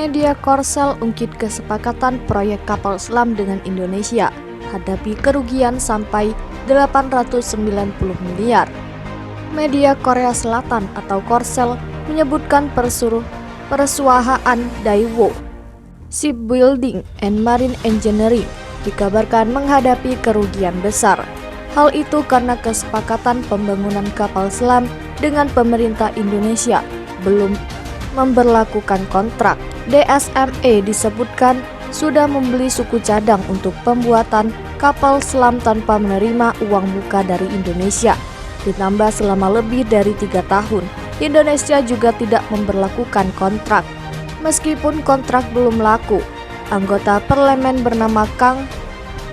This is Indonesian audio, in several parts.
Media Korsel ungkit kesepakatan proyek kapal selam dengan Indonesia, hadapi kerugian sampai 890 miliar. Media Korea Selatan atau Korsel menyebutkan perusahaan Daewoo Shipbuilding and Marine Engineering dikabarkan menghadapi kerugian besar. Hal itu karena kesepakatan pembangunan kapal selam dengan pemerintah Indonesia belum memberlakukan kontrak. DSME disebutkan sudah membeli suku cadang untuk pembuatan kapal selam tanpa menerima uang muka dari Indonesia. Ditambah selama lebih dari 3 tahun, Indonesia juga tidak memberlakukan kontrak. Meskipun kontrak belum laku, anggota parlemen bernama Kang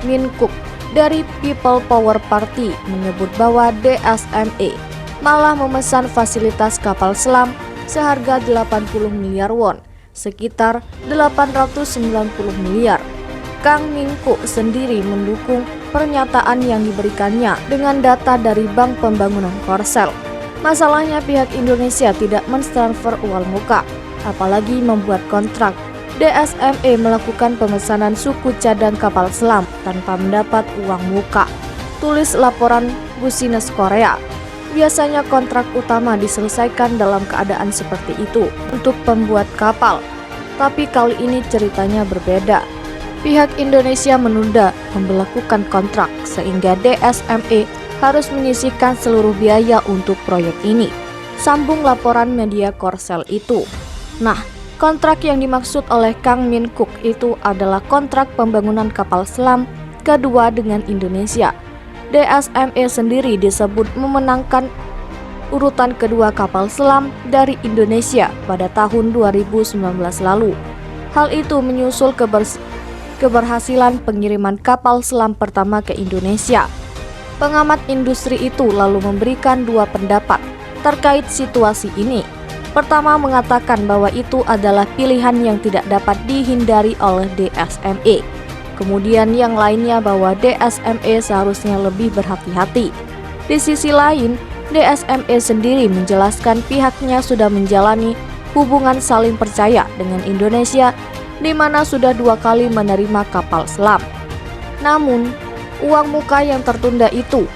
Min-kuk dari People Power Party menyebut bahwa DSME malah memesan fasilitas kapal selam seharga 80 miliar won, sekitar 890 miliar. Kang Min-kuk sendiri mendukung pernyataan yang diberikannya dengan data dari Bank Pembangunan Korsel. Masalahnya pihak Indonesia tidak mentransfer uang muka, apalagi membuat kontrak. DSME melakukan pemesanan suku cadang kapal selam tanpa mendapat uang muka, tulis laporan Business Korea. Biasanya kontrak utama diselesaikan dalam keadaan seperti itu untuk pembuat kapal, tapi kali ini ceritanya berbeda. Pihak Indonesia menunda memberlakukan kontrak sehingga DSME harus menyisihkan seluruh biaya untuk proyek ini, sambung laporan media Korsel itu. Nah, kontrak yang dimaksud oleh Kang Min-kuk itu adalah kontrak pembangunan kapal selam kedua dengan Indonesia. DSME sendiri disebut memenangkan urutan kedua kapal selam dari Indonesia pada tahun 2019 lalu. Hal itu menyusul keberhasilan pengiriman kapal selam pertama ke Indonesia. Pengamat industri itu lalu memberikan 2 pendapat terkait situasi ini. Pertama mengatakan bahwa itu adalah pilihan yang tidak dapat dihindari oleh DSME. Kemudian yang lainnya bahwa DSME seharusnya lebih berhati-hati. Di sisi lain, DSME sendiri menjelaskan pihaknya sudah menjalani hubungan saling percaya dengan Indonesia, di mana sudah 2 kali menerima kapal selam. Namun, uang muka yang tertunda itu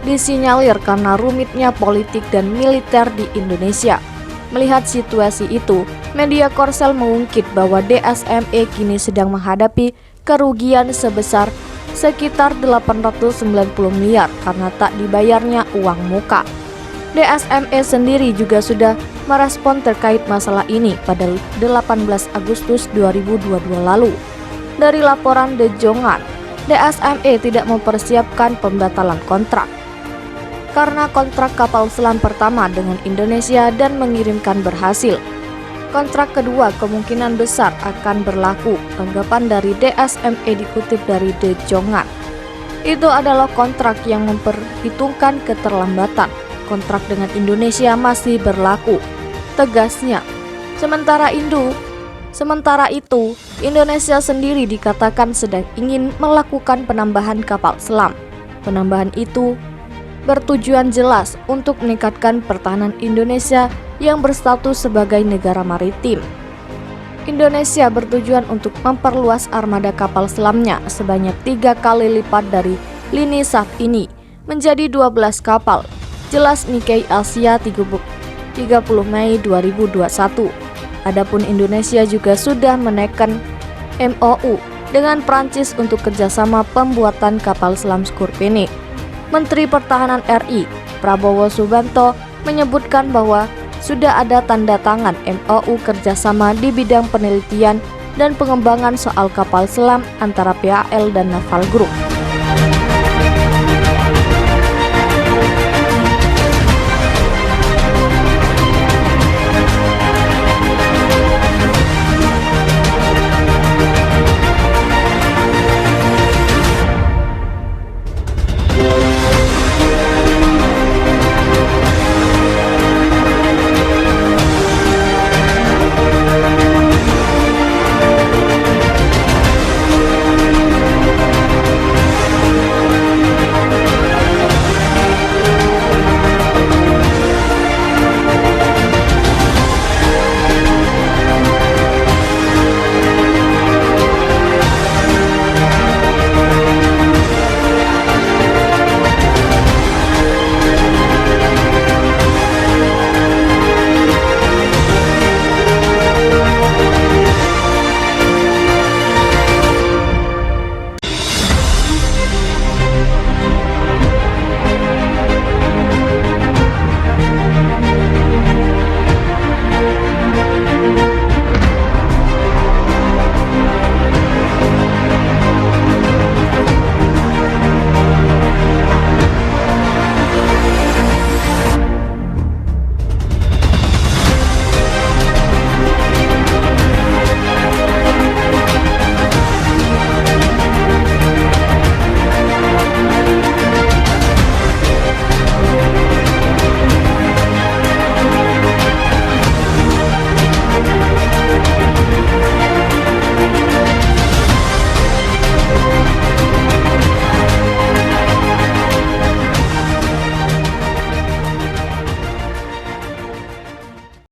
disinyalir karena rumitnya politik dan militer di Indonesia. Melihat situasi itu, media Korsel mengungkit bahwa DSME kini sedang menghadapi kerugian sebesar sekitar 890 miliar karena tak dibayarnya uang muka. DSME sendiri juga sudah merespon terkait masalah ini pada 18 Agustus 2022 lalu. Dari laporan The Jongan, DSME tidak mempersiapkan pembatalan kontrak karena kontrak kapal selam pertama dengan Indonesia dan mengirimkan berhasil. Kontrak kedua kemungkinan besar akan berlaku, tanggapan dari DSME dikutip dari The Jongan. Itu adalah kontrak yang memperhitungkan keterlambatan. Kontrak dengan Indonesia masih berlaku, tegasnya. Sementara itu, Indonesia sendiri dikatakan sedang ingin melakukan penambahan kapal selam. Penambahan itu bertujuan jelas untuk meningkatkan pertahanan Indonesia yang berstatus sebagai negara maritim. Indonesia bertujuan untuk memperluas armada kapal selamnya sebanyak 3 kali lipat dari lini saat ini menjadi 12 kapal, jelas Nikkei Asia 30 Mei 2021. Adapun Indonesia juga sudah menekan MOU dengan Prancis untuk kerjasama pembuatan kapal selam Scorpene. Menteri Pertahanan RI Prabowo Subianto menyebutkan bahwa sudah ada tanda tangan MOU kerjasama di bidang penelitian dan pengembangan soal kapal selam antara PAL dan Naval Group.